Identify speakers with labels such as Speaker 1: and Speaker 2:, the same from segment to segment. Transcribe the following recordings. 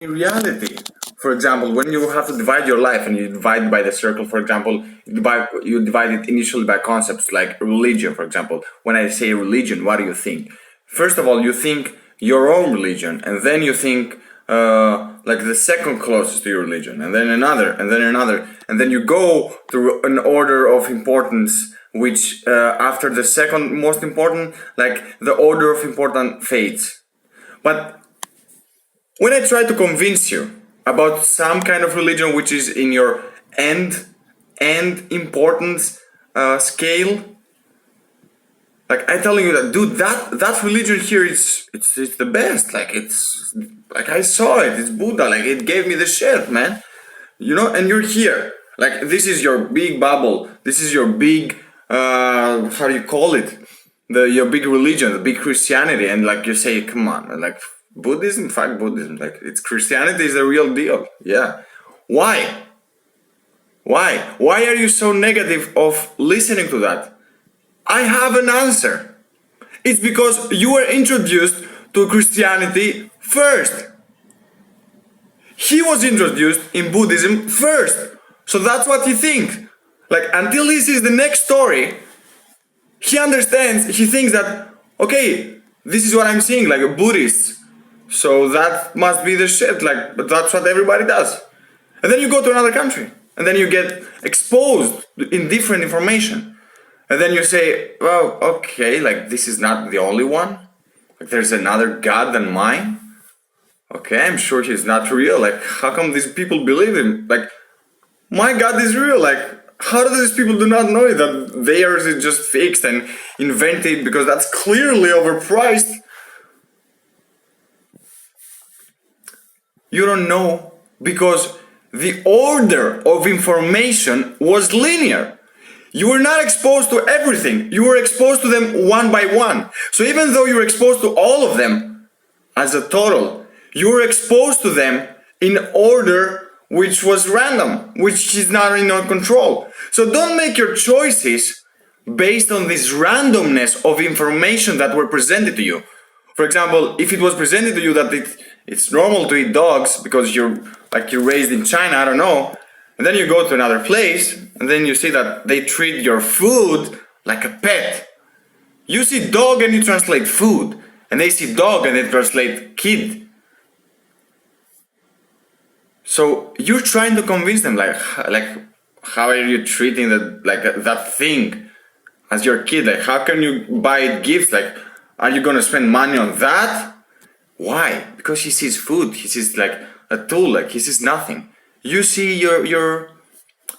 Speaker 1: In reality, for example, when you have to divide your life and you divide by the circle, for example, you divide it initially by concepts like religion, for example. When I say religion, what do you think? First of all, you think your own religion, and then you think like the second closest to your religion, and then another, and then another, and then you go through an order of importance, which after the second most important, like the order of importance fades. But when I try to convince you about some kind of religion which is in your end importance scale, like I'm telling you that, dude, that religion here it's the best. Like it's like I saw it. It's Buddha. Like it gave me the shit, man. You know, and you're here. Like this is your big bubble. This is your big how do you call it? Your big religion, the big Christianity, and like you say, come on, like Buddhism, fuck Buddhism. Like it's Christianity is the real deal. Yeah. Why? Why? Why are you so negative of listening to that? I have an answer. It's because you were introduced to Christianity first. He was introduced in Buddhism first. So that's what he thinks. Like until he sees the next story, he understands, he thinks that, okay, this is what I'm seeing, like a Buddhist. So that must be the shit, like, but that's what everybody does. And then you go to another country, and then you get exposed in different information. And then you say, well, okay, like this is not the only one. Like there's another God than mine. Okay, I'm sure he's not real. Like, how come these people believe him? Like, my God is real. Like, how do these people do not know that theirs is just fixed and invented because that's clearly overpriced? You don't know because the order of information was linear. You were not exposed to everything. You were exposed to them one by one. So even though you were exposed to all of them as a total, you were exposed to them in order which was random, which is not in your control. So don't make your choices based on this randomness of information that were presented to you. For example, if it was presented to you that it's normal to eat dogs because you're raised in China, I don't know, and then you go to another place and then you see that they treat your food like a pet. You see dog and you translate food, and they see dog and they translate kid. So you're trying to convince them like how are you treating that thing as your kid? Like how can you buy it gifts? Like are you gonna spend money on that? Why? Because he sees food. He sees like a tool. Like he sees nothing. You see your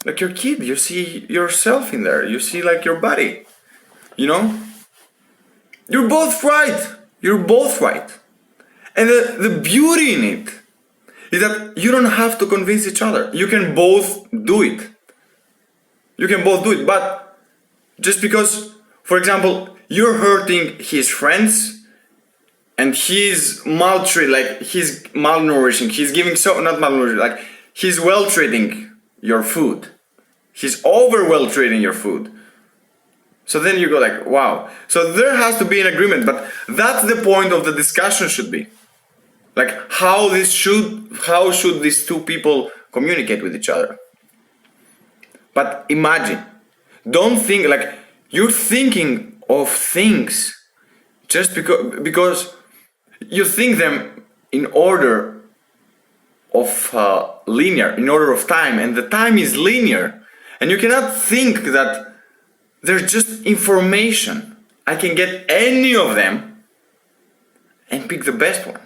Speaker 1: like your kid. You see yourself in there. You see like your body. You know. You're both right. You're both right. And the beauty in it is that you don't have to convince each other. You can both do it. You can both do it. But just because, for example, you're hurting his friends and he's maltreating, like he's malnourishing, he's giving not malnourishing, like he's well treating your food. He's over well treating your food. So then you go like, wow. So there has to be an agreement, but that's the point of the discussion should be. Like how should these two people communicate with each other? But imagine, don't think like you're thinking of things just because you think them in order of linear, in order of time, and the time is linear, and you cannot think that there's just information. I can get any of them and pick the best one.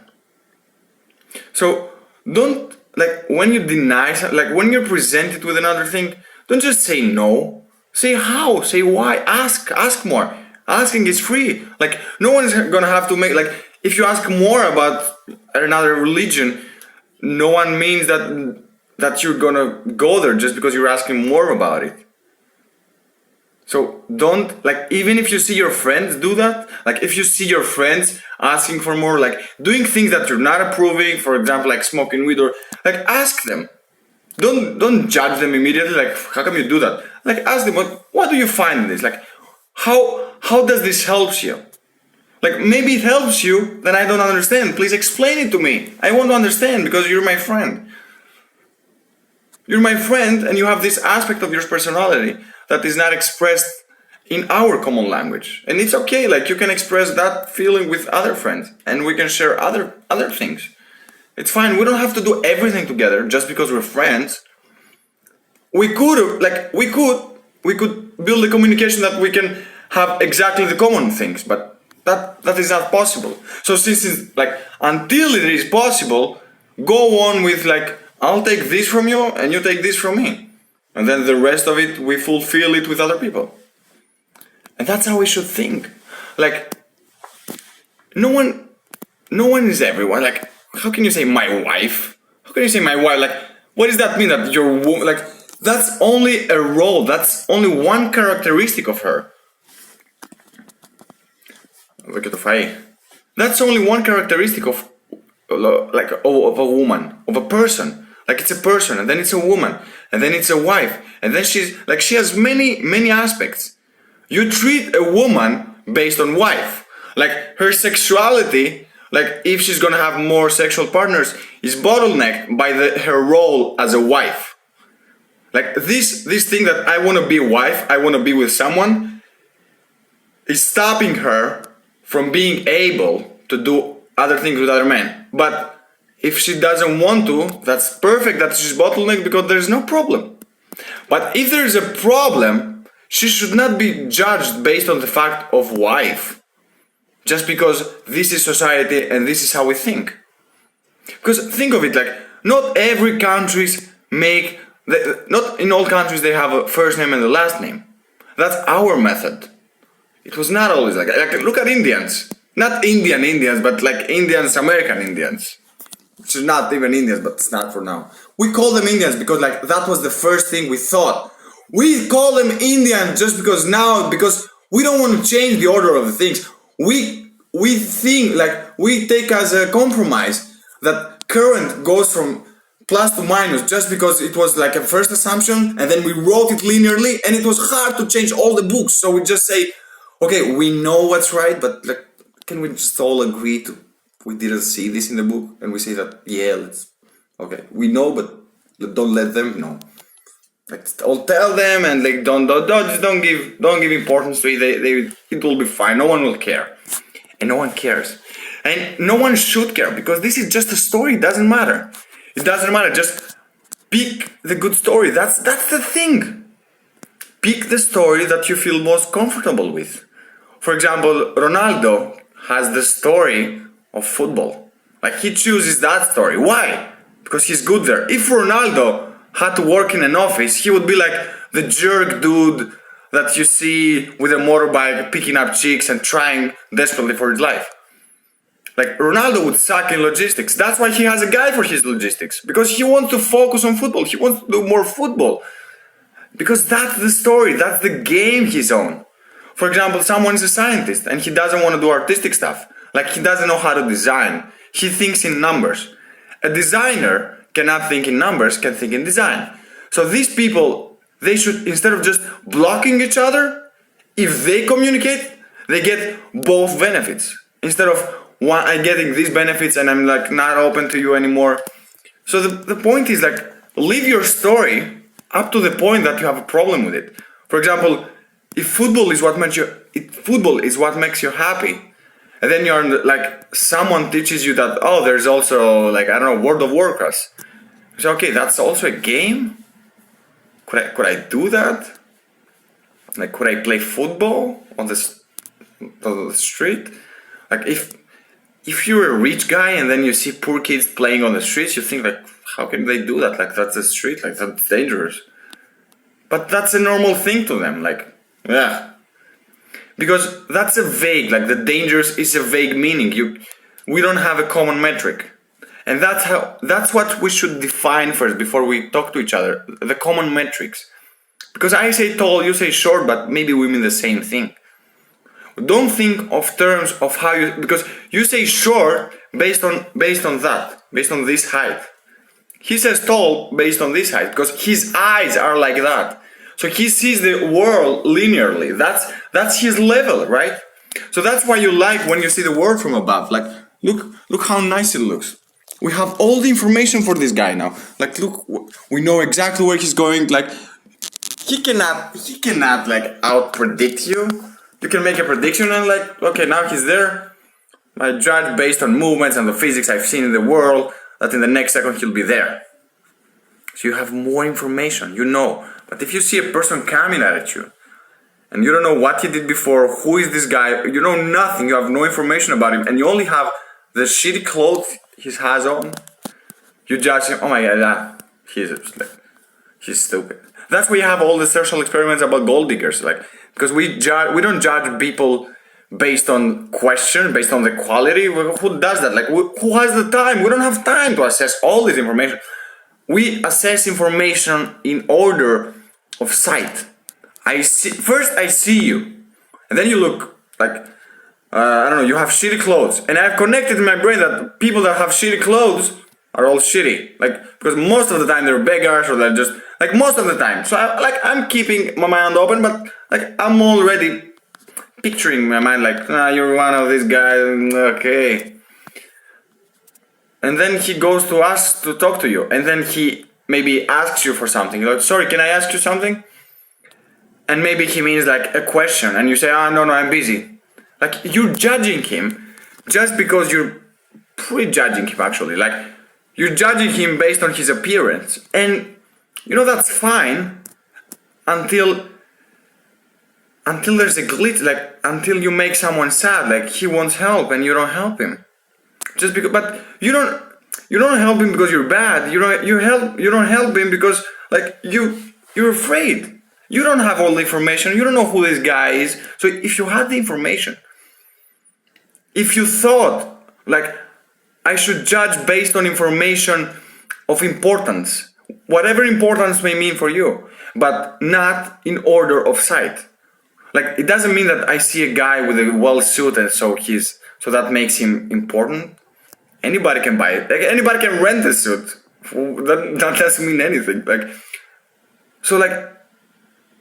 Speaker 1: So don't, like when you deny, like when you're presented with another thing, don't just say no. Say how, say why, ask more. Asking is free. Like no one is gonna have to make, like if you ask more about another religion, no one means that you're gonna go there just because you're asking more about it. So don't, like even if you see your friends do that, like if you see your friends asking for more, like doing things that you're not approving, for example like smoking weed, or like ask them. Don't judge them immediately, like how come you do that? Like ask them what do you find in this? Like how does this help you? Like maybe it helps you, then I don't understand. Please explain it to me. I want to understand because you're my friend. You're my friend and you have this aspect of your personality that is not expressed in our common language. And it's okay, like you can express that feeling with other friends and we can share other things. It's fine. We don't have to do everything together just because we're friends. We could build a communication that we can have exactly the common things, but that is not possible. So since it's like until it is possible, go on with like I'll take this from you and you take this from me, and then the rest of it we fulfill it with other people. And that's how we should think. Like no one is everyone. Like how can you say my wife? How can you say my wife? Like what does that mean that you're like that's only a role. That's only one characteristic of her. That's only one characteristic of a woman, of a person. Like it's a person, and then it's a woman, and then it's a wife, and then she has many aspects. You treat a woman based on wife. Like her sexuality, like if she's gonna have more sexual partners, is bottlenecked by her role as a wife. Like this thing that I want to be a wife, I want to be with someone, is stopping her from being able to do other things with other men. But if she doesn't want to, that's perfect that she's bottlenecked because there's no problem. But if there's a problem, she should not be judged based on the fact of wife. Just because this is society and this is how we think. Because think of it like, not every countries not in all countries they have a first name and a last name. That's our method. It was not always like look at Indians. Not Indians, but like Indians, American Indians. Which is not even Indians, but it's not for now. We call them Indians because like that was the first thing we thought. We call them Indians just because we don't want to change the order of the things. We think like we take as a compromise that current goes from plus to minus just because it was like a first assumption and then we wrote it linearly and it was hard to change all the books. So we just say, okay, we know what's right, but like, can we just all agree to we didn't see this in the book and we say that okay, we know, but don't let them know. Like I'll tell them and like don't give importance to it. It will be fine. No one will care, and no one cares, and no one should care because this is just a story. It doesn't matter. It doesn't matter. Just pick the good story. That's the thing. Pick the story that you feel most comfortable with. For example, Ronaldo has the story of football. Like he chooses that story. Why? Because he's good there. If Ronaldo had to work in an office, he would be like the jerk dude that you see with a motorbike picking up chicks and trying desperately for his life. Like Ronaldo would suck in logistics. That's why he has a guy for his logistics. Because he wants to focus on football. He wants to do more football. Because that's the story. That's the game he's on. For example, someone is a scientist and he doesn't want to do artistic stuff. Like he doesn't know how to design. He thinks in numbers. A designer cannot think in numbers, can think in design. So these people, they should, instead of just blocking each other, if they communicate, they get both benefits. Instead of I'm getting these benefits and I'm like not open to you anymore. So the point is like, live your story up to the point that you have a problem with it. For example, if football is what makes you happy, and then you're like someone teaches you that there's also like I don't know World of Warcraft. So okay, that's also a game. Could I do that? Like could I play football on the street? Like if you're a rich guy and then you see poor kids playing on the streets, you think like how can they do that? Like that's the street. Like that's dangerous. But that's a normal thing to them. Like yeah. Because that's a vague, like the dangerous is a vague meaning. We don't have a common metric. And that's what we should define first before we talk to each other. The common metrics. Because I say tall, you say short, but maybe we mean the same thing. Don't think of terms of how because you say short based on this height. He says tall based on this height because his eyes are like that. So he sees the world linearly. That's his level, right? So that's why you like when you see the world from above. Like, look how nice it looks. We have all the information for this guy now. Like, look, we know exactly where he's going. Like, he cannot like out predict you. You can make a prediction and like, okay, now he's there. I judge based on movements and the physics I've seen in the world that in the next second he'll be there. So you have more information, you know. But if you see a person coming at you and you don't know what he did before, who is this guy, you know nothing, you have no information about him, and you only have the shitty clothes he has on, you judge him, oh my god, he's stupid. That's why you have all the social experiments about gold diggers, like, because we don't judge people based on question, based on the quality. Who does that? Like, who has the time? We don't have time to assess all this information. We assess information in order of sight. First I see you, and then you look like, I don't know, you have shitty clothes. And I've connected in my brain that people that have shitty clothes are all shitty. Like, because most of the time they're beggars or they're just, like most of the time. So I'm keeping my mind open, but like I'm already picturing in my mind like, you're one of these guys, okay. And then he goes to us to talk to you. And then he maybe asks you for something. Like, sorry, can I ask you something? And maybe he means like a question. And you say, no, I'm busy. Like, you're judging him just because you're prejudging him actually. Like, you're judging him based on his appearance. And, you know, that's fine until there's a glitch, like, until you make someone sad, like, he wants help and you don't help him. Just because, but you don't help him because you're bad. You don't help him because, like, you're afraid. You don't have all the information. You don't know who this guy is. So if you had the information, if you thought, like, I should judge based on information of importance, whatever importance may mean for you, but not in order of sight. Like, it doesn't mean that I see a guy with a well suit and so that makes him important. Anybody can buy it. Like, anybody can rent a suit. That doesn't mean anything. Like, so like,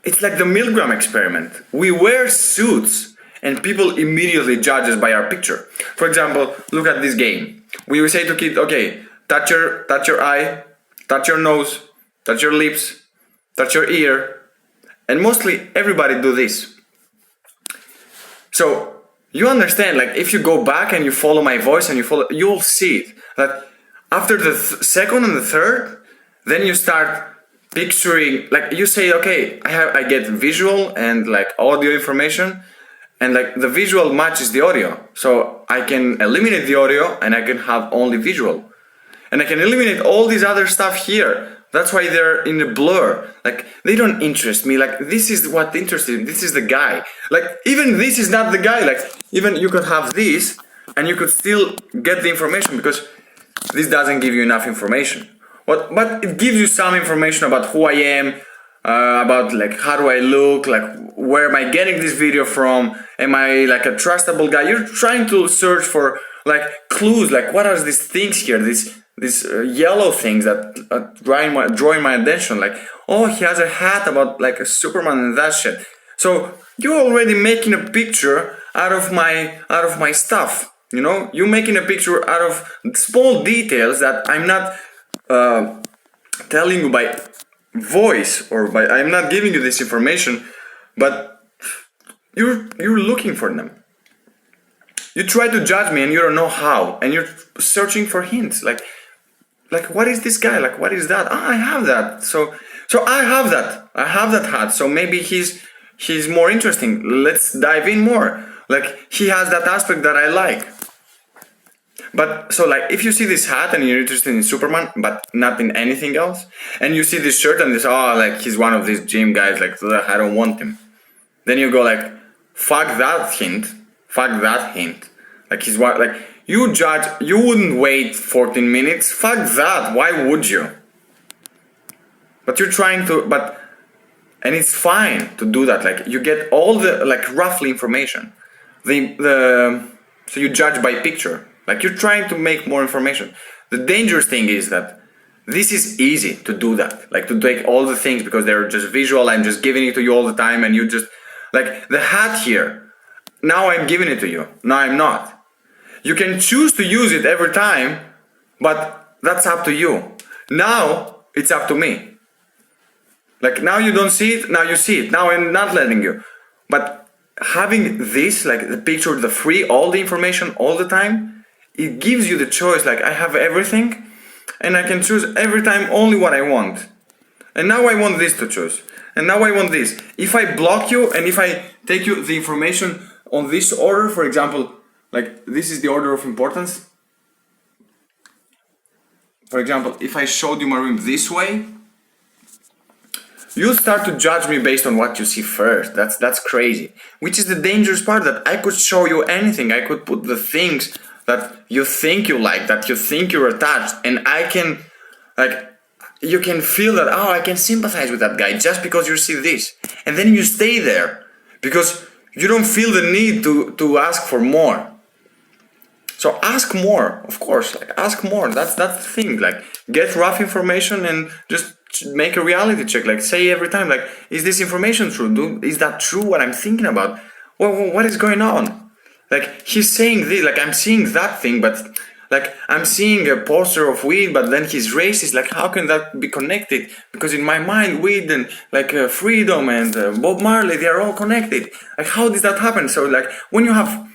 Speaker 1: it's like the Milgram experiment. We wear suits and people immediately judge us by our picture. For example, look at this game. We will say to kids, okay, touch your eye, touch your nose, touch your lips, touch your ear, and mostly everybody do this. So you understand, like, if you go back and you follow my voice and you'll see it. That after the second and the third, then you start picturing, like, you say, okay, I get visual and like audio information, and like the visual matches the audio, so I can eliminate the audio and I can have only visual, and I can eliminate all these other stuff here. That's why they're in a blur. Like, they don't interest me. Like, this is what interested me. This is the guy. Like, even this is not the guy. Like, even you could have this and you could still get the information because this doesn't give you enough information. But it gives you some information about who I am, about like how do I look, like where am I getting this video from, am I like a trustable guy. You're trying to search for like clues, like what are these things here, these yellow things that are drawing my attention, like, oh, he has a hat about like a Superman and that shit. So you're already making a picture out of my stuff, you know. You're making a picture out of small details that I'm not telling you by voice, or by, I'm not giving you this information, but you're looking for them. You try to judge me and you don't know how, and you're searching for hints, like what is this guy, like what is that? I have that, so I have that hat, so maybe he's more interesting, let's dive in more, like he has that aspect that I like. But so like, if you see this hat and you're interested in Superman but not in anything else, and you see this shirt and this, oh, like he's one of these gym guys, like I don't want him, then you go like, fuck that hint, like he's what, like, you judge, you wouldn't wait 14 minutes, fuck that, why would you? But you're trying to, and it's fine to do that, like you get all the like roughly information, so you judge by picture, like you're trying to make more information. The dangerous thing is that this is easy to do that, like to take all the things because they're just visual, I'm just giving it to you all the time, and you just, like the hat here, now I'm giving it to you. Now I'm not. You can choose to use it every time, but that's up to you. Now it's up to me. Like now you don't see it, now you see it. Now I'm not letting you. But having this, like the picture, the free, all the information all the time, it gives you the choice. Like I have everything and I can choose every time only what I want. And now I want this to choose. And now I want this. If I block you and if I take you the information on this order, for example, like this is the order of importance. For example, if I showed you my room this way, you start to judge me based on what you see first. That's crazy. Which is the dangerous part, that I could show you anything. I could put the things that you think you like, that you think you're attached, and I can, like, you can feel that, oh, I can sympathize with that guy just because you see this. And then you stay there because you don't feel the need to ask for more. So ask more, of course, like ask more. That's the thing. Like get rough information and just make a reality check. Like say every time, like, is this information true? Is that true what I'm thinking about? What is going on? Like he's saying this, like I'm seeing that thing, but like I'm seeing a poster of weed, but then he's racist. Like how can that be connected? Because in my mind, weed and like freedom and Bob Marley, they are all connected. Like how does that happen? So like when you have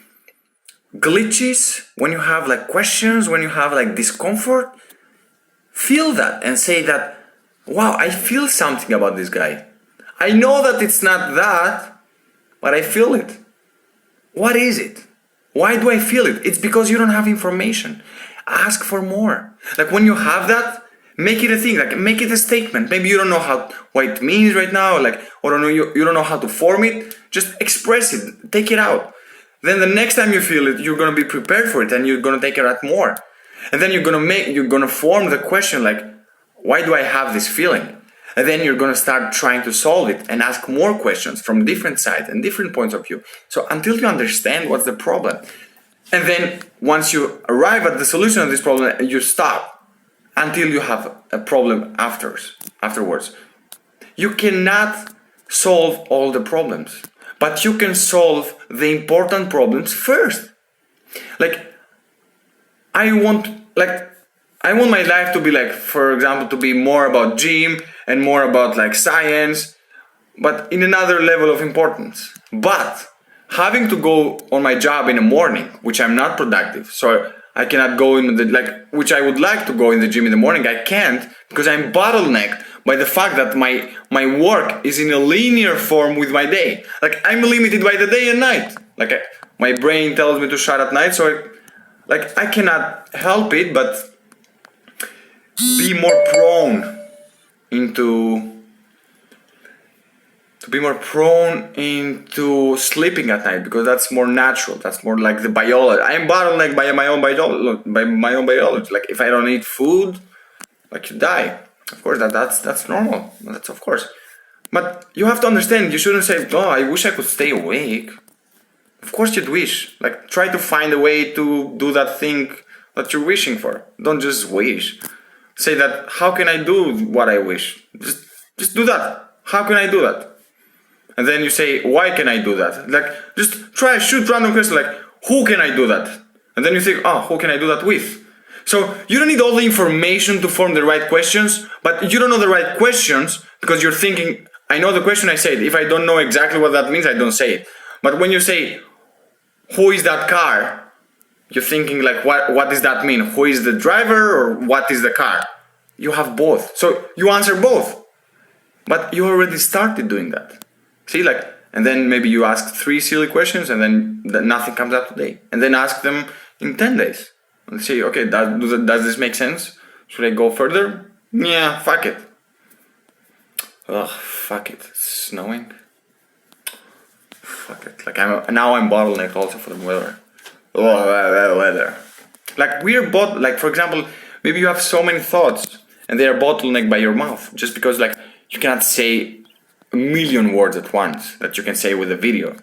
Speaker 1: glitches, when you have like questions, when you have like discomfort, feel that and say that, wow, I feel something about this guy. I know that it's not that, but I feel it. What is it? Why do I feel it? It's because you don't have information. Ask for more. Like when you have that, make it a thing, like make it a statement. Maybe you don't know what it means right now, like, or you don't know how to form it. Just express it, take it out. Then the next time you feel it, you're gonna be prepared for it and you're gonna take it out more. And then you're gonna form the question like, why do I have this feeling? And then you're gonna start trying to solve it and ask more questions from different sides and different points of view. So until you understand what's the problem. And then once you arrive at the solution of this problem, you stop until you have a problem afterwards. You cannot solve all the problems, but you can solve the important problems first. Like, I want my life to be like, for example, to be more about gym and more about like science, but in another level of importance. But having to go on my job in the morning, which I'm not productive, so I cannot go in which I would like to go in the gym in the morning, I can't because I'm bottlenecked by the fact that my work is in a linear form with my day. Like I'm limited by the day and night. Like my brain tells me to shut at night, so I cannot help it but be more prone into sleeping at night, because that's more natural. That's more like the biology. I'm bottlenecked by my own biology. Like if I don't eat food, like you die. Of course, that's normal. That's of course. But you have to understand, you shouldn't say, oh, I wish I could stay awake. Of course you'd wish. Like try to find a way to do that thing that you're wishing for. Don't just wish. Say that, how can I do what I wish? Just do that. How can I do that? And then you say, why can I do that? Like, just try, shoot random questions like, who can I do that? And then you think, oh, who can I do that with? So you don't need all the information to form the right questions, but you don't know the right questions because you're thinking, I know the question, I say it. If I don't know exactly what that means, I don't say it. But when you say, who is that car? You're thinking like, what does that mean? Who is the driver or what is the car? You have both. So you answer both. But you already started doing that. See, like, and then maybe you ask 3 silly questions and then nothing comes up today. And then ask them in 10 days. And say, okay, does this make sense? Should I go further? Yeah, fuck it. Ugh, fuck it. It's snowing. Fuck it. Like now I'm bottlenecked also for the weather. Oh, weather. Like like for example, maybe you have so many thoughts and they are bottlenecked by your mouth just because like you cannot say a million words at once that you can say with a video.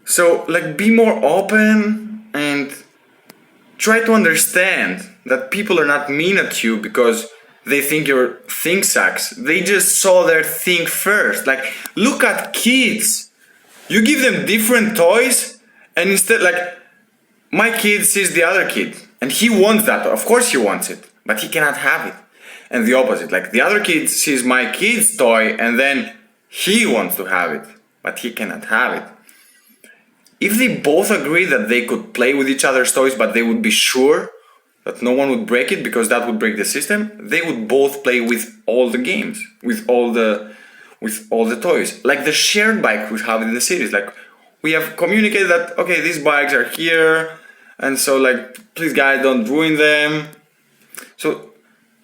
Speaker 1: So like be more open and try to understand that people are not mean at you because they think your thing sucks. They just saw their thing first. Like look at kids. You give them different toys, and instead, like, my kid sees the other kid, and he wants that. Of course he wants it, but he cannot have it. And the opposite, like, the other kid sees my kid's toy, and then he wants to have it, but he cannot have it. If they both agree that they could play with each other's toys, but they would be sure that no one would break it because that would break the system, they would both play with all the games, with all the toys. Like the shared bike we have in the cities. Like, we have communicated that, okay, these bikes are here, and so, like, please guys, don't ruin them. So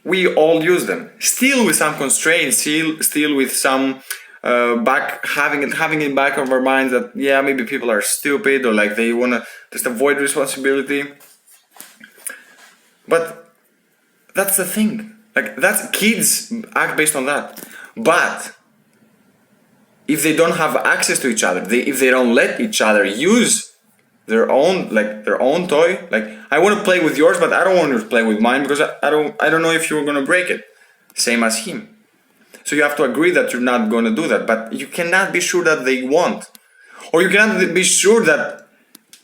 Speaker 1: we all use them, still with some constraints, still with some having it back of our minds that, yeah, maybe people are stupid, or like they wanna just avoid responsibility. But that's the thing. Like, that's, kids act based on that. But if they don't have access to each other, if they don't let each other use their own toy, like, I want to play with yours, but I don't want to play with mine because I don't know if you're gonna break it. Same as him. So you have to agree that you're not gonna do that, but you cannot be sure that they won't, or you cannot be sure that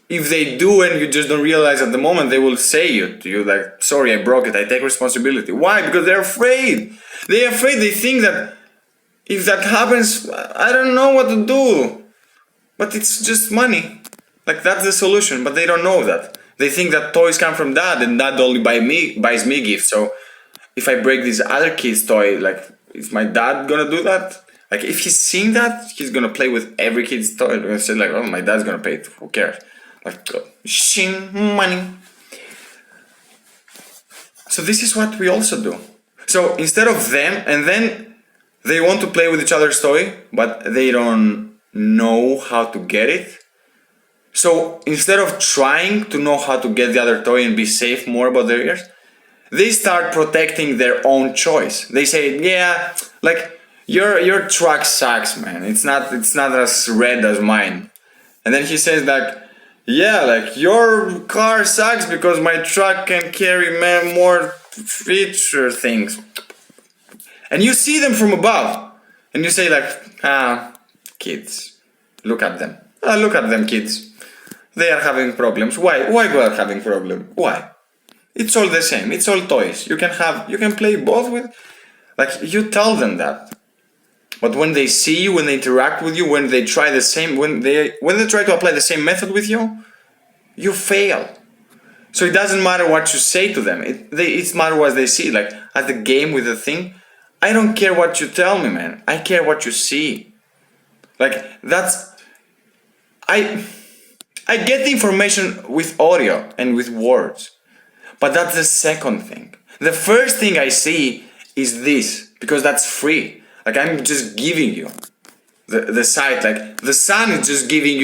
Speaker 1: if they do and you just don't realize at the moment, they will say to you like, sorry, I broke it, I take responsibility. Why? Because they're afraid. They're afraid. They think that if that happens, I don't know what to do. But it's just money. Like, that's the solution, but they don't know that. They think that toys come from dad, and dad only buys me gifts. So if I break this other kid's toy, like, is my dad gonna do that? Like, if he's seeing that, he's gonna play with every kid's toy and say like, oh, my dad's gonna pay it, who cares? Like, shing, money. So this is what we also do. So instead of them, and then they want to play with each other's toy, but they don't know how to get it. So instead of trying to know how to get the other toy and be safe more about their ears, they start protecting their own choice. They say, yeah, like, your truck sucks, man. It's not as red as mine. And then he says like, yeah, like, your car sucks because my truck can carry more feature things. And you see them from above, and you say like, kids, look at them. Look at them, kids. They are having problems. Why we are having problems? Why? It's all the same. It's all toys. You can play both with, like, you tell them that. But when they see you, when they interact with you, when they try when they try to apply the same method with you, you fail. So it doesn't matter what you say to them. It's matter what they see. Like, at the game with the thing, I don't care what you tell me, man. I care what you see. Like, that's, I get the information with audio and with words, but that's the second thing. The first thing I see is this, because that's free. Like, I'm just giving you the site. Like, the sun is just giving you